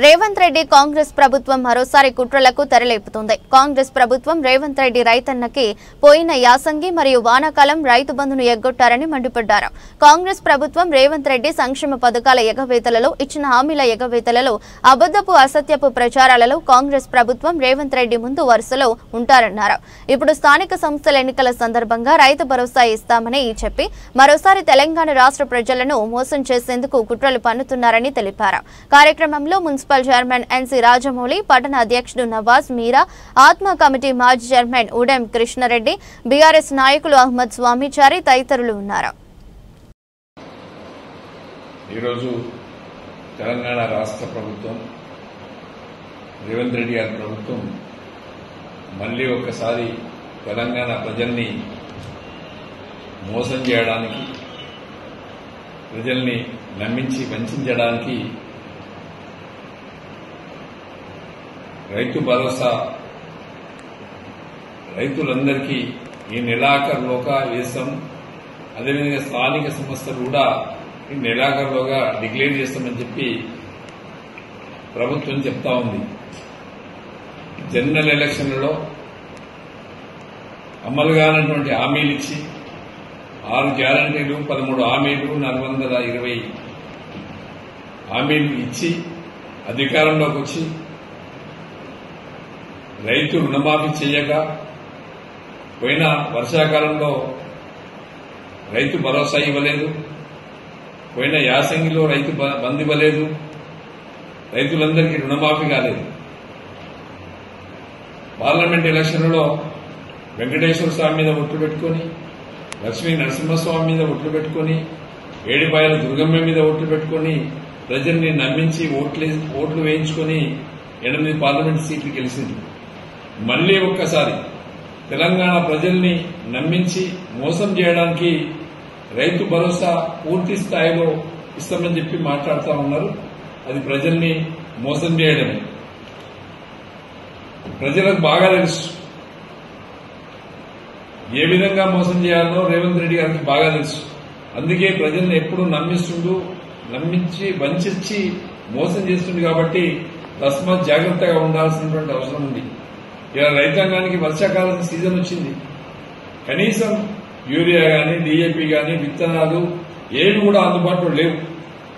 రేవంత్ రెడ్డి కాంగ్రెస్ ప్రభుత్వం మరోసారి కుట్రలకు తెరలేపుతోంది. కాంగ్రెస్ ప్రభుత్వం రేవంత్ రెడ్డి రైతన్నకి పోయిన యాసంగి మరియు వానాకాలం రైతు బంధును ఎగ్గొట్టారని మండిపడ్డారు. కాంగ్రెస్ ప్రభుత్వం రేవంత్ రెడ్డి సంక్షేమ పథకాల ఎగవేతలలో, ఇచ్చిన హామీల ఎగవేతలలో, అబద్ధపు అసత్యపు ప్రచారాలలో కాంగ్రెస్ ప్రభుత్వం రేవంత్ రెడ్డి ముందు వరుసలో ఉంటారన్నారు. ఇప్పుడు స్థానిక సంస్థల ఎన్నికల సందర్భంగా రైతు భరోసా ఇస్తామని చెప్పి మరోసారి తెలంగాణ రాష్ట్ర ప్రజలను మోసం చేసేందుకు కుట్రలు పన్నుతున్నారని తెలిపారు. కార్యక్రమంలో మున్సిపల్ చైర్మన్ ఎన్సీ రాజమౌళి, పట్టణ అధ్యక్షుడు నవాజ్ మీరా, ఆత్మ కమిటీ మాజీ చైర్మన్ ఉడెం కృష్ణారెడ్డి, బీఆర్ఎస్ నాయకులు అహ్మద్ స్వామిచారి తదితరులు ఉన్నారు. ఈరోజు తెలంగాణ రాష్ట్ర ప్రభుత్వం, రేవంత్ రెడ్డి గారి ప్రభుత్వం మళ్లీ ఒక్కసారి తెలంగాణ ప్రజల్ని మోసం చేయడానికి, ప్రజల్ని నమ్మించి వంచడానికి రైతు భరోసా రైతులందరికీ ఈ నెలాఖరులోగా వేస్తాం, అదేవిధంగా స్థానిక సంస్థలు కూడా ఈ నెలాఖరులోగా డిక్లేర్ చేస్తామని చెప్పి ప్రభుత్వం చెప్తా ఉంది. జనరల్ ఎలక్షన్లలో అమలు కానటువంటి హామీలు ఇచ్చి 6 గ్యారంటీలు, 13 హామీలు, 420 హామీలు ఇచ్చి అధికారంలోకి వచ్చి రైతు రుణమాఫీ చేయక, పోయిన వర్షాకాలంలో రైతు భరోసా ఇవ్వలేదు, పోయిన యాసంగిలో రైతు బంద్ ఇవ్వలేదు, రైతులందరికీ రుణమాఫీ కాలేదు. పార్లమెంట్ ఎలక్షన్లలో వెంకటేశ్వర స్వామి మీద ఒట్లు పెట్టుకుని, లక్ష్మీ నరసింహస్వామి మీద ఒట్లు పెట్టుకుని, ఏడిపాయల దుర్గమ్మ మీద ఒట్లు పెట్టుకుని ప్రజల్ని నమ్మించి ఓట్లు వేయించుకుని 8 పార్లమెంట్ సీట్లు గెలిచింది. మళ్లీ ఒక్కసారి తెలంగాణ ప్రజల్ని నమ్మించి మోసం చేయడానికి రైతు భరోసా పూర్తి స్థాయిలో ఇస్తామని చెప్పి మాట్లాడుతూ ఉన్నారు. అది ప్రజల్ని మోసం చేయడమే. ప్రజలకు బాగా తెలుసు ఏ విధంగా మోసం చేయాలో రేవంత్ రెడ్డి గారికి బాగా తెలుసు. అందుకే ప్రజల్ని ఎప్పుడు నమ్మించి వంచి మోసం చేస్తుంది. కాబట్టి తస్మాత్ జాగ్రత్తగా ఉండాల్సినటువంటి అవసరం ఉంది. ఇలా రైతాంగానికి వర్షాకాలం సీజన్ వచ్చింది, కనీసం యూరియా గాని, డీఏపీ గాని, విత్తనాలు ఏవి కూడా అందుబాటులో లేవు.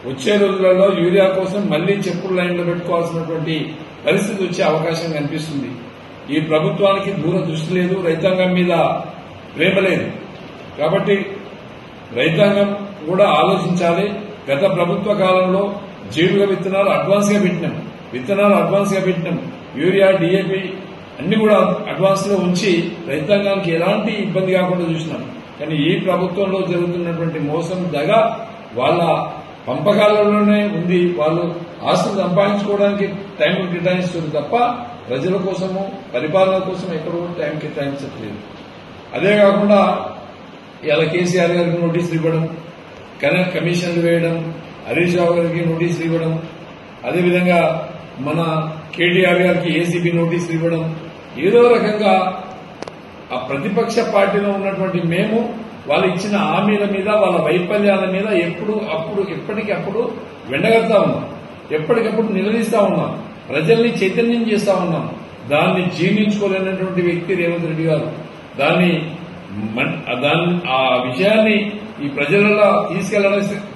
వచ్చే రోజులలో యూరియా కోసం మళ్లీ చెప్పుల లైన్లో పెట్టుకోవాల్సినటువంటి పరిస్థితి వచ్చే అవకాశం కనిపిస్తుంది. ఈ ప్రభుత్వానికి దూరదృష్టి లేదు, రైతాంగం మీద ప్రేమ లేదు. కాబట్టి రైతాంగం కూడా ఆలోచించాలి. గత ప్రభుత్వ కాలంలో జీలుగా విత్తనాలు అడ్వాన్స్ గా పెట్టినాం, యూరియా, డీఏపీ అన్ని కూడా అడ్వాన్స్ లో ఉంచి రైతాంగానికి ఎలాంటి ఇబ్బంది కాకుండా చూసినాం. కానీ ఈ ప్రభుత్వంలో జరుగుతున్నటువంటి మోసం దగ వాళ్ళ పంపకాలలోనే ఉంది. వాళ్ళు ఆస్తులు సంపాదించుకోవడానికి టైం కేటాయిస్తుంది తప్ప ప్రజల కోసము, పరిపాలన కోసం ఎక్కడో టైం కేటాయించట్లేదు. అదే కాకుండా ఇలా కేసీఆర్ గారికి నోటీసులు ఇవ్వడం, కమిషన్లు వేయడం, హరీష్ రావు గారికి నోటీసులు ఇవ్వడం, అదేవిధంగా మన కేటీఆర్ గారికి ఏసీబీ నోటీసులు ఇవ్వడం, ఏదో రకంగా ఆ ప్రతిపక్ష పార్టీలో ఉన్నటువంటి మేము వాళ్ళు ఇచ్చిన హామీల మీద, వాళ్ళ వైఫల్యాల మీద ఎప్పటికప్పుడు వెండగడతా ఉన్నాం, ఎప్పటికప్పుడు నిలదీస్తా ఉన్నాం, ప్రజల్ని చైతన్యం చేస్తా ఉన్నాం. దాన్ని జీర్ణించుకోలేనటువంటి వ్యక్తి రేవంత్ రెడ్డి గారు. ఆ విషయాన్ని ఈ ప్రజలలో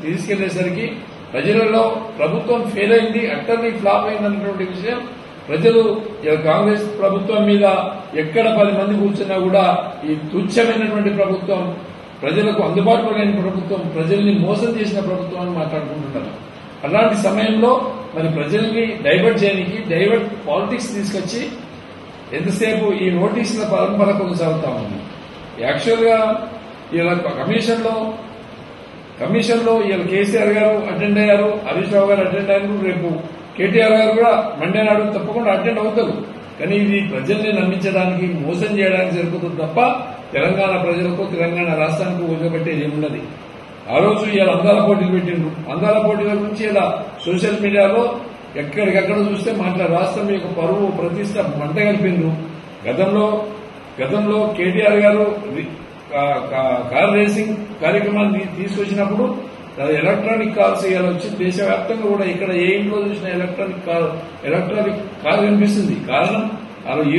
తీసుకెళ్లేసరికి ప్రజలలో ప్రభుత్వం ఫెయిల్ అయింది, అట్టర్లీ ఫ్లాప్ అయిందన్నటువంటి విషయం ప్రజలు కాంగ్రెస్ ప్రభుత్వం మీద ఎక్కడ 10 మంది కూర్చున్నా కూడా ఈ తుచ్చమైనటువంటి ప్రభుత్వం, ప్రజలకు అందుబాటులో లేని ప్రభుత్వం, ప్రజల్ని మోసం చేసిన ప్రభుత్వం అని మాట్లాడుకుంటున్నారు. అలాంటి సమయంలో మరి ప్రజల్ని డైవర్ట్ పాలిటిక్స్ తీసుకొచ్చి ఎంతసేపు ఈ నోటీసుల పరంపర కొనసాగుతా ఉంది. యాక్చువల్ గా ఇలా కమిషన్లో ఇలా కేసీఆర్ గారు అటెండ్ అయ్యారు, హరీష్ రావు గారు అటెండ్ అయ్యారు, రేపు కేటీఆర్ గారు కూడా మండే నాడు తప్పకుండా అటెండ్ అవుతారు. కానీ ఇది ప్రజల్ని నమ్మించడానికి, మోసం చేయడానికి జరుగుతుంది తప్ప తెలంగాణ ప్రజలకు, తెలంగాణ రాష్ట్రానికి ఊగబెట్టేది ఏమున్నది. ఆ రోజు ఇలా అందాల పోటీలు పెట్టిండ్రు. అందాల పోటీల గురించి ఇలా సోషల్ మీడియాలో ఎక్కడికక్కడ చూస్తే రాష్ట్రం యొక్క పరువు, ప్రతిష్ట మంట కలిపిండ్రు. గతంలో కేటీఆర్ గారు కార్ రేసింగ్ కార్యక్రమాన్ని తీసుకొచ్చినప్పుడు ఎలక్ట్రానిక్ కార్స్ ఇవాళ వచ్చి దేశవ్యాప్తంగా కూడా ఇక్కడ ఏ ఇంట్లో చూసినా ఎలక్ట్రానిక్ కార్ కనిపిస్తుంది. కారణం అలా ఈ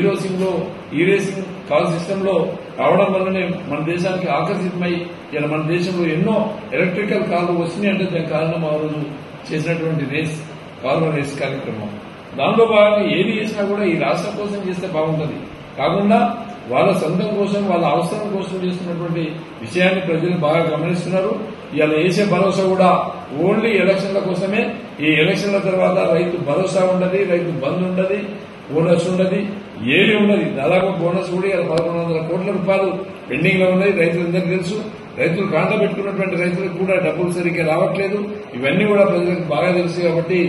రేసింగ్ కార్ సిస్టమ్ లో రావడం వల్లనే మన దేశానికి ఆకర్షితమై ఇలా మన దేశంలో ఎన్నో ఎలక్ట్రికల్ కార్లు వస్తున్నాయి. అంటే దానికి కారణం ఆ రోజు చేసినటువంటి కార్ల రేస్ కార్యక్రమం. దానిలో భాగంగా ఏది చేసినా కూడా ఈ రాష్ట్రం కోసం చేస్తే బాగుంటుంది, కాకుండా వాళ్ళ సొంతం కోసం వాళ్ళ అవసరం కోసం చేస్తున్నటువంటి విషయాన్ని ప్రజలు బాగా గమనిస్తున్నారు. ఇవాళ వేసే భరోసా కూడా ఓన్లీ ఎలక్షన్ల కోసమే. ఈ ఎలక్షన్ల తర్వాత రైతు భరోసా ఉండదు, రైతు బంద్ ఉండదు, బోనస్ ఉండదు, ఏది ఉండదు. దాదాపు బోనస్ కూడా 1100 కోట్ల రూపాయలు పెండింగ్ లో ఉన్నాయి. రైతులందరికీ తెలుసు. రైతులు కాంట పెట్టుకున్నటువంటి రైతులకు కూడా డబ్బులు సరిగ్గా రావట్లేదు. ఇవన్నీ కూడా ప్రజలకు బాగా తెలుసు. కాబట్టి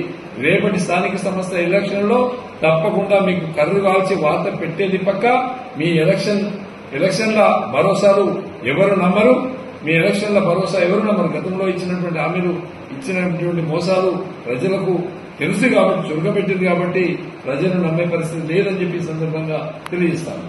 రేపటి స్థానిక సంస్థల ఎలక్షన్ లో తప్పకుండా మీకు కర్రు కాల్చి వార్త పెట్టేది పక్క. మీ ఎలక్షన్ల భరోసాలు ఎవరు నమ్మరు, మీ ఎలక్షన్ల భరోసా ఎవరు నమ్మరు. గతంలో ఇచ్చినటువంటి హామీలు, ఇచ్చినటువంటి మోసాలు ప్రజలకు తెలుసు కాబట్టి, చురుకబెట్టింది కాబట్టి ప్రజలు నమ్మే పరిస్థితి లేదని చెప్పి సందర్భంగా తెలియజేస్తాను.